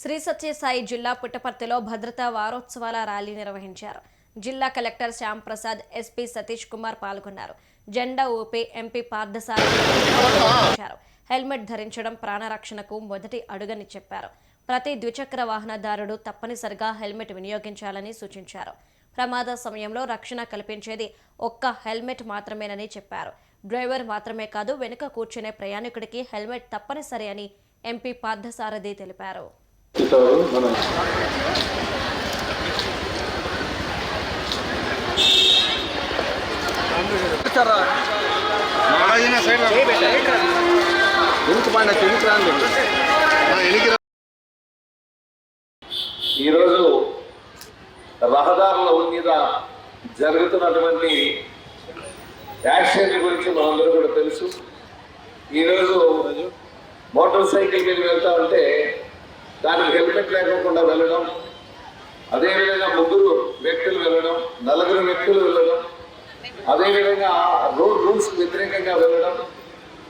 శ్రీ సత్యసాయి జిల్లా పుట్టపర్తిలో భద్రతా వారోత్సవాల ర్యాలీ నిర్వహించారు. జిల్లా కలెక్టర్ శ్యామ్ ప్రసాద్, ఎస్పీ సతీష్ కుమార్ పాల్గొన్నారు. జెండా ఊపి ఎంపీ పార్థసారథి హెల్మెట్ ధరించడం ప్రాణరక్షణకు మొదటి అడుగని చెప్పారు. ప్రతి ద్విచక్ర వాహనదారుడు తప్పనిసరిగా హెల్మెట్ వినియోగించాలని సూచించారు. ప్రమాద సమయంలో రక్షణ కల్పించేది ఒక్క హెల్మెట్ మాత్రమేనని చెప్పారు. డ్రైవర్ మాత్రమే కాదు, వెనుక కూర్చునే ప్రయాణికుడికి హెల్మెట్ తప్పనిసరి అని ఎంపీ పార్థసారథి తెలిపారు. ఈరోజు రహదారుల మీద జరుగుతున్నటువంటి యాక్సిడెంట్ గురించి మనందరూ కూడా తెలుసు. ఈరోజు మోటార్ సైకిల్ మీద వెళ్తా ఉంటే దానికి హెల్మెట్ లేకుండా వెళ్ళడం, అదేవిధంగా ముగ్గురు వ్యక్తులు వెళ్ళడం, నలుగురు వ్యక్తులు వెళ్ళడం, అదేవిధంగా రోడ్ రూల్స్ వ్యతిరేకంగా వెళ్ళడం,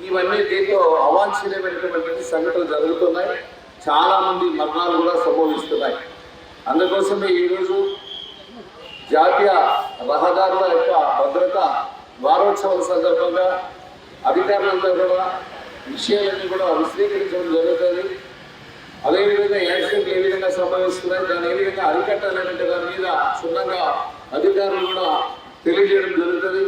ఇవన్నీ దీంతో అవాంఛనీయమైనటువంటి సంఘటనలు జరుగుతున్నాయి. చాలా మంది మరణాలు కూడా సంభవిస్తున్నాయి. అందుకోసమే ఈరోజు జాతీయ రహదారుల యొక్క భద్రత వారోత్సవాల సందర్భంగా అధికారులంతా కూడా విషయాలన్నీ కూడా విశ్లేషించడం జరుగుతుంది. అదేవిధంగా యాక్సిడెంట్లు ఏ విధంగా సంభవిస్తున్నాయి, దాన్ని ఏ విధంగా అరికట్టాలనే దాని మీద క్షుణ్ణంగా అధికారులు కూడా తెలియజేయడం జరుగుతుంది.